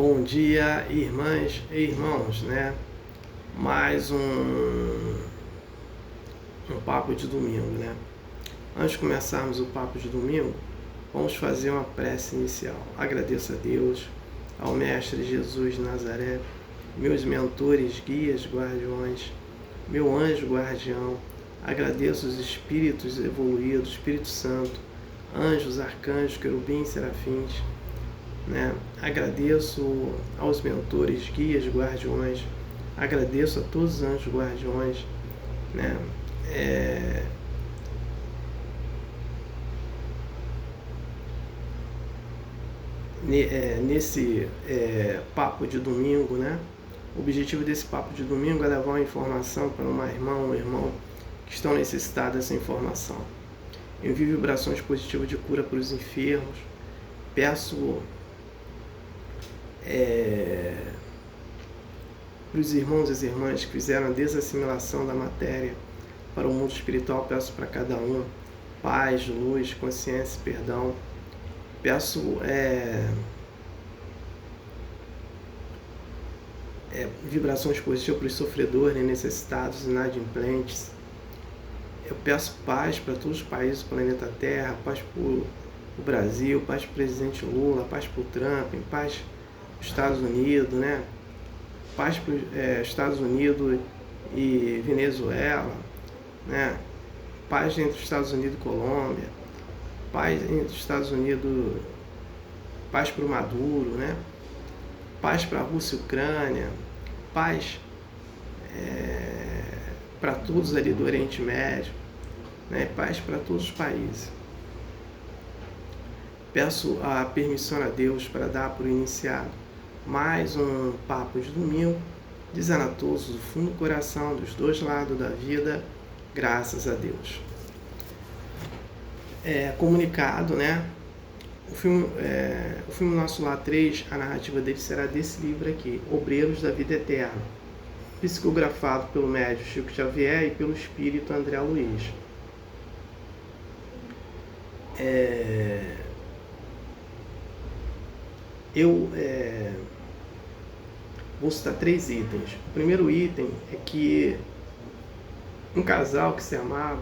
Bom dia, irmãs e irmãos, né? Mais um papo de domingo, né? Antes de começarmos o papo de domingo, vamos fazer uma prece inicial. Agradeço a Deus, ao Mestre Jesus de Nazaré, meus mentores, guias, guardiões, meu anjo guardião. Agradeço os espíritos evoluídos, Espírito Santo, anjos, arcanjos, querubins, serafins, né? Agradeço aos mentores, guias, guardiões, agradeço a todos os anjos guardiões, né? Nesse papo de domingo, né? O objetivo desse papo de domingo é levar uma informação para uma irmã ou um irmão que estão necessitados dessa informação. Envio vibrações positivas de cura para os enfermos. Peço para os irmãos e as irmãs que fizeram a desassimilação da matéria para o mundo espiritual, peço para cada um paz, luz, consciência, perdão. Peço vibrações positivas para os sofredores, necessitados, inadimplentes. Eu peço paz para todos os países do planeta Terra, paz para o Brasil, paz para o presidente Lula, paz para o Trump, paz para os Estados Unidos, né? Paz para os Estados Unidos e Venezuela, né? Paz entre os Estados Unidos e Colômbia, paz entre os Estados Unidos, paz para o Maduro, né? Paz para a Rússia e Ucrânia, paz para todos ali do Oriente Médio, né? Paz para todos os países. Peço a permissão a Deus para dar por iniciado mais um papo de domingo, dizendo a todos do fundo do coração, dos dois lados da vida, graças a Deus. Comunicado, né? O filme Nosso Lar 3, a narrativa dele será desse livro aqui, Obreiros da Vida Eterna, psicografado pelo médium Chico Xavier e pelo espírito André Luiz. Vou citar 3 itens. O primeiro item é que um casal que se amava,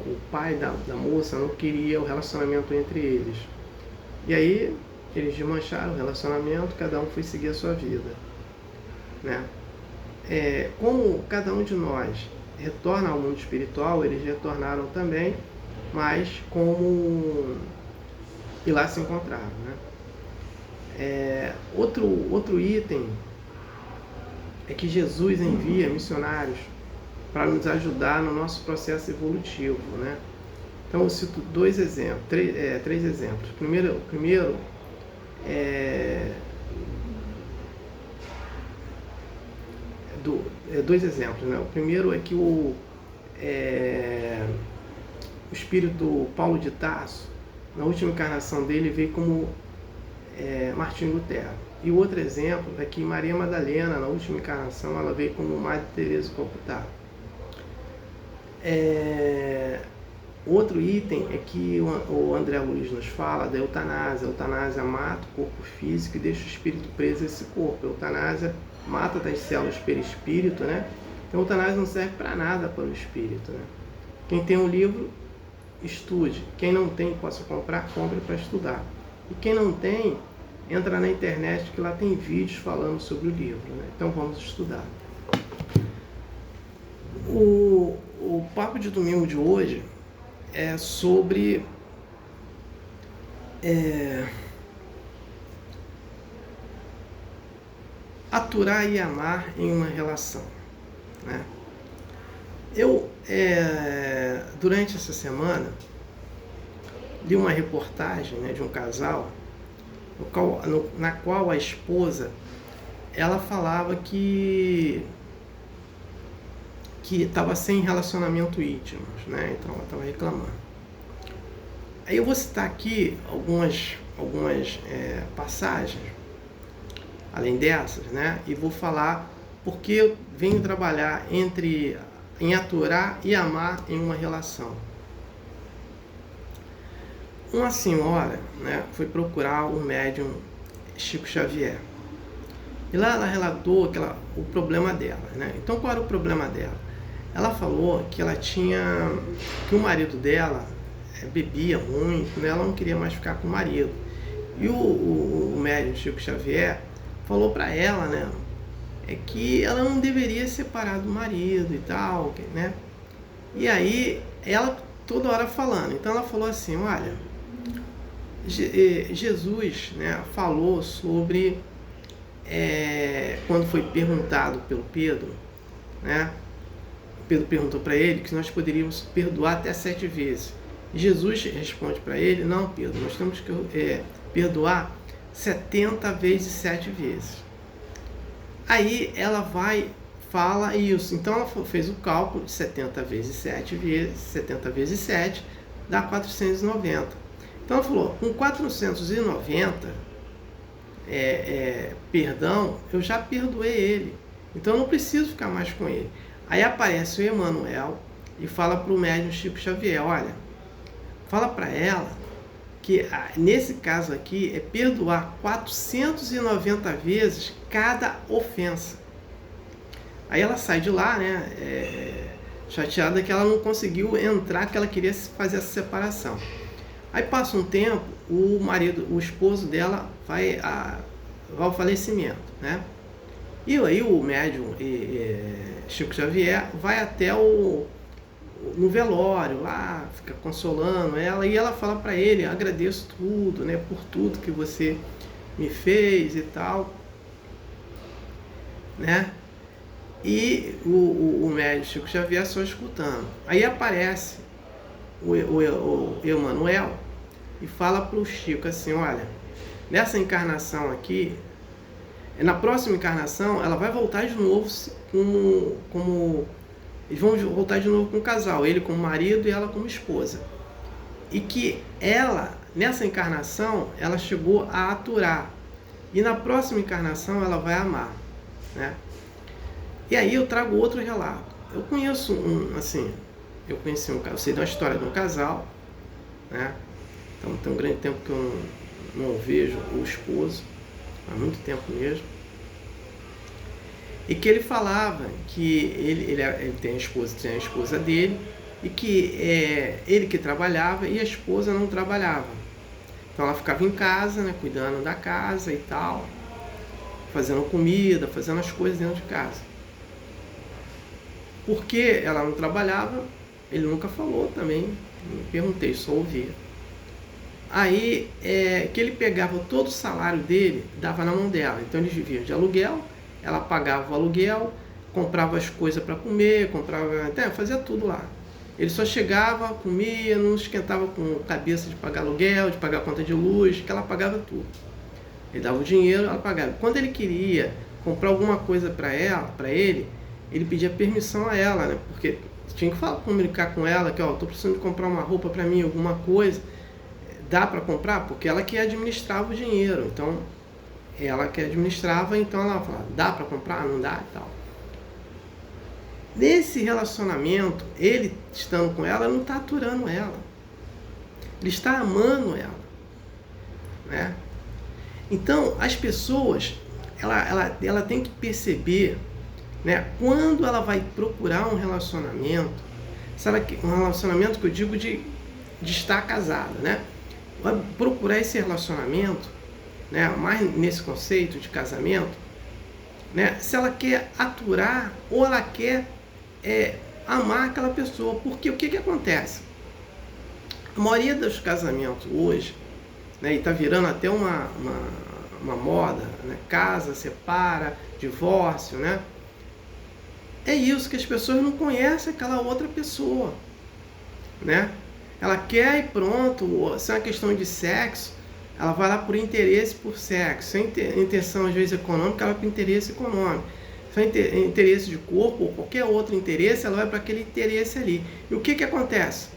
o pai da moça não queria o relacionamento entre eles. E aí eles desmancharam o relacionamento, cada um foi seguir a sua vida, né? Como cada um de nós retorna ao mundo espiritual, eles retornaram também, mas como e lá se encontraram, né? Outro item é que Jesus envia missionários para nos ajudar no nosso processo evolutivo, né? Então eu cito 3 exemplos. Primeiro dois exemplos, né? O primeiro é que o espírito Paulo de Tarso, na última encarnação dele, veio como Martinho Lutero. E o outro exemplo é que Maria Madalena, na última encarnação, ela veio como Madre Teresa de Calcutá. Outro item é que o André Luiz nos fala da eutanásia. A eutanásia mata o corpo físico e deixa o espírito preso a esse corpo. A eutanásia mata das células perispírito, né? Então a eutanásia não serve para nada para o espírito, né? Quem tem um livro, estude. Quem não tem, possa comprar, compre para estudar. E quem não tem, entra na internet que lá tem vídeos falando sobre o livro, né? Então vamos estudar. O papo de domingo de hoje é sobre aturar e amar em uma relação, né? Eu, durante essa semana, li uma reportagem, né, de um casal na qual a esposa ela falava que estava sem relacionamento íntimo, né? Então ela estava reclamando. Aí eu vou citar aqui algumas passagens, além dessas, né? E vou falar porque eu venho trabalhar em aturar e amar em uma relação. Uma senhora, né, foi procurar um médium Chico Xavier. E lá ela relatou o problema dela, né? Então qual era o problema dela? Ela falou que que o marido dela bebia muito, né? Ela não queria mais ficar com o marido. E o médium Chico Xavier falou para ela, né? Que ela não deveria separar do marido e tal, né? E aí ela toda hora falando. Então ela falou assim, olha, Jesus, né, falou sobre quando foi perguntado pelo Pedro, né? Pedro perguntou para ele que nós poderíamos perdoar até 7 vezes. E Jesus responde para ele, não, Pedro, nós temos que perdoar 70 vezes 7 vezes. Aí ela fala isso. Então ela fez o cálculo de 70 vezes 7 dá 490. Então ela falou, com 490 perdão, eu já perdoei ele. Então eu não preciso ficar mais com ele. Aí aparece o Emmanuel e fala para o médium Chico Xavier, olha, fala para ela que nesse caso aqui é perdoar 490 vezes cada ofensa. Aí ela sai de lá, né, chateada que ela não conseguiu entrar, que ela queria fazer essa separação. Aí passa um tempo, o esposo dela vai ao falecimento, né? E aí o médium Chico Xavier vai até no velório lá, fica consolando ela, e ela fala para ele, agradeço tudo, né, por tudo que você me fez e tal, né? E o médium Chico Xavier só escutando. Aí aparece o Emmanuel e fala para o Chico assim, olha, nessa encarnação aqui, na próxima encarnação, ela vai voltar de novo eles vão voltar de novo com o casal, ele como marido e ela como esposa. E que ela, nessa encarnação, ela chegou a aturar. E na próxima encarnação ela vai amar, né? E aí eu trago outro relato. Eu conheço eu conheci um casal, eu sei da história de um casal, né? Então tem um grande tempo que eu não vejo o esposo, há muito tempo mesmo. E que ele falava que ele tem a esposa dele, e que ele que trabalhava e a esposa não trabalhava. Então ela ficava em casa, né, cuidando da casa e tal, fazendo comida, fazendo as coisas dentro de casa. Porque ela não trabalhava, ele nunca falou também, não perguntei, só ouvia. Aí que ele pegava todo o salário dele, dava na mão dela. Então eles viviam de aluguel, ela pagava o aluguel, comprava as coisas para comer, fazia tudo lá. Ele só chegava, comia, não esquentava com cabeça de pagar aluguel, de pagar conta de luz, que ela pagava tudo. Ele dava o dinheiro, ela pagava. Quando ele queria comprar alguma coisa para ele pedia permissão a ela, né? Porque tinha que comunicar com ela que, tô precisando de comprar uma roupa para mim, alguma coisa. Dá para comprar? Porque ela que administrava o dinheiro. Então, ela que administrava, então ela falava, dá para comprar? Não dá e tal. Nesse relacionamento, ele estando com ela, não está aturando ela. Ele está amando ela, né? Então, as pessoas, ela tem que perceber, né, quando ela vai procurar um relacionamento, um relacionamento que eu digo de estar casada, né? Vai procurar esse relacionamento, né, mais nesse conceito de casamento, né, se ela quer aturar ou ela quer amar aquela pessoa. Porque o que acontece? A maioria dos casamentos hoje, né, e está virando até uma moda, né, casa, separa, divórcio, né? É isso, que as pessoas não conhecem aquela outra pessoa, né? Ela quer e pronto, se é uma questão de sexo, ela vai lá por interesse por sexo. Sem intenção, às vezes, econômica, ela vai por interesse econômico. Se é interesse de corpo ou qualquer outro interesse, ela vai para aquele interesse ali. E o que acontece?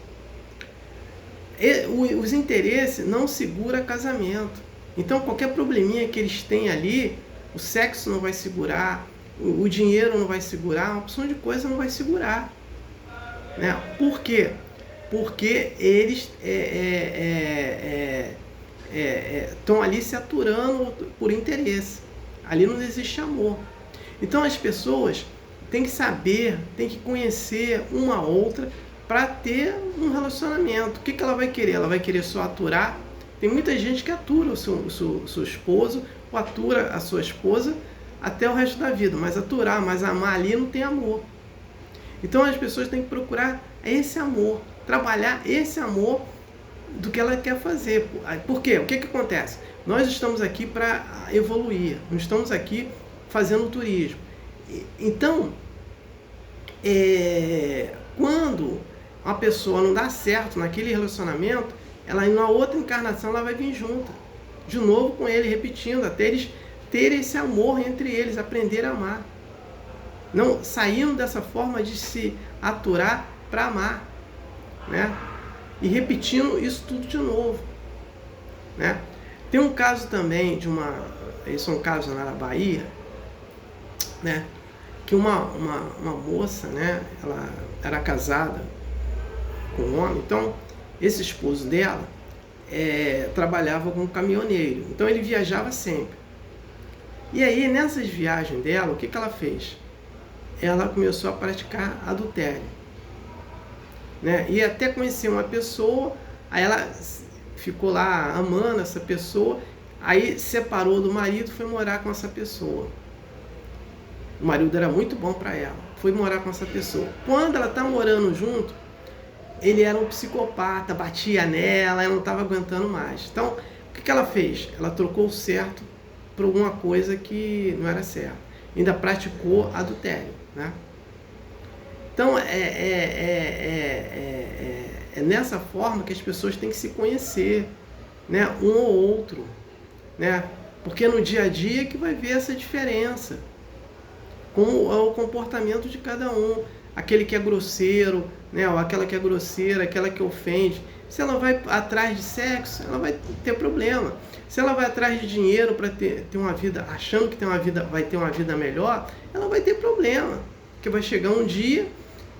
Os interesses não seguram casamento. Então, qualquer probleminha que eles têm ali, o sexo não vai segurar, o dinheiro não vai segurar, uma opção de coisa não vai segurar, né? Por quê? Porque eles estão ali se aturando por interesse. Ali não existe amor. Então as pessoas têm que saber, têm que conhecer uma outra para ter um relacionamento. O que ela vai querer? Ela vai querer só aturar? Tem muita gente que atura o seu esposo ou atura a sua esposa até o resto da vida, mas aturar, mas amar ali não tem amor. Então as pessoas têm que procurar esse amor, trabalhar esse amor do que ela quer fazer. Por quê? O que acontece? Nós estamos aqui para evoluir, não estamos aqui fazendo turismo. Então, quando uma pessoa não dá certo naquele relacionamento, ela na outra encarnação ela vai vir junto, de novo com ele, repetindo, até eles terem esse amor entre eles, aprender a amar. Não saindo dessa forma de se aturar para amar, né? E repetindo isso tudo de novo, né? Tem um caso também isso é um caso na Bahia, né? Que uma moça, né? Ela era casada com um homem, então esse esposo dela trabalhava como caminhoneiro, então ele viajava sempre. E aí nessas viagens dela, o que ela fez? Ela começou a praticar adultério, né? E até conhecer uma pessoa, aí ela ficou lá amando essa pessoa, aí separou do marido, foi morar com essa pessoa. O marido era muito bom para ela, foi morar com essa pessoa. Quando ela tá morando junto, ele era um psicopata, batia nela, ela não estava aguentando mais. Então, o que ela fez? Ela trocou o certo por alguma coisa que não era certo. Ainda praticou adultério, né? Então, é nessa forma que as pessoas têm que se conhecer, né? Um ou outro, né? Porque no dia a dia que vai ver essa diferença. Como é o comportamento de cada um. Aquele que é grosseiro, né? Ou aquela que é grosseira, aquela que ofende. Se ela vai atrás de sexo, ela vai ter problema. Se ela vai atrás de dinheiro para ter uma vida, achando que vai ter uma vida melhor, ela vai ter problema. Porque vai chegar um dia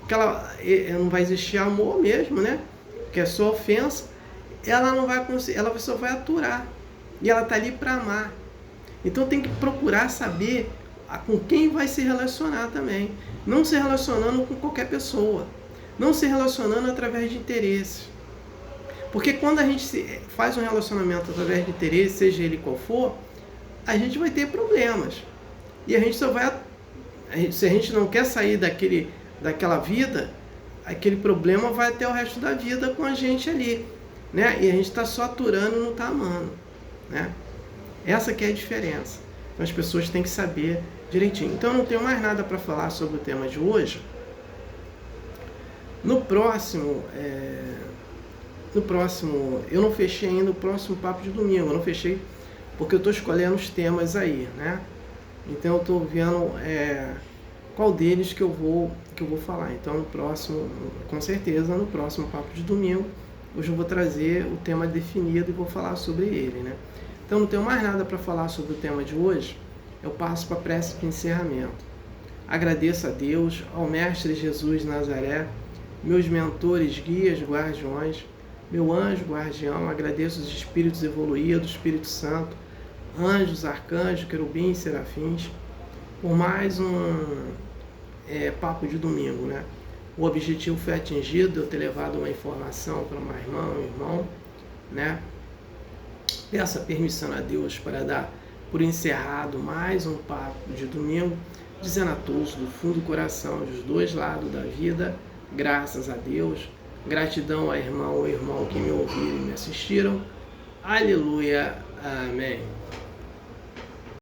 que ela não vai existir amor mesmo, né? Que é só ofensa. Ela não vai conseguir, ela só vai aturar. E ela está ali para amar. Então tem que procurar saber com quem vai se relacionar também. Não se relacionando com qualquer pessoa. Não se relacionando através de interesses. Porque quando a gente faz um relacionamento através de interesse, seja ele qual for, a gente vai ter problemas. E a gente só vai... Se a gente não quer sair daquela vida, aquele problema vai até o resto da vida com a gente ali, né? E a gente está só aturando e não está amando, né? Essa que é a diferença. Então as pessoas têm que saber direitinho. Então eu não tenho mais nada para falar sobre o tema de hoje. No próximo, eu não fechei ainda o próximo papo de domingo. Eu não fechei porque eu estou escolhendo os temas aí, né? Então eu estou vendo qual deles que eu vou falar. Então no próximo, com certeza, no próximo papo de domingo, hoje eu vou trazer o tema definido e vou falar sobre ele, né? Então não tenho mais nada para falar sobre o tema de hoje. Eu passo para a prece de encerramento. Agradeço a Deus, ao Mestre Jesus de Nazaré, meus mentores, guias, guardiões, meu anjo guardião. Agradeço os espíritos evoluídos, Espírito Santo, anjos, arcanjos, querubins, serafins, por mais um papo de domingo, né? O objetivo foi atingido, eu ter levado uma informação para uma irmã, um irmão, né? Peço a permissão a Deus para dar por encerrado mais um papo de domingo, dizendo a todos do fundo do coração, dos dois lados da vida, graças a Deus, gratidão a irmão ou irmão que me ouviram e me assistiram. Aleluia, amém.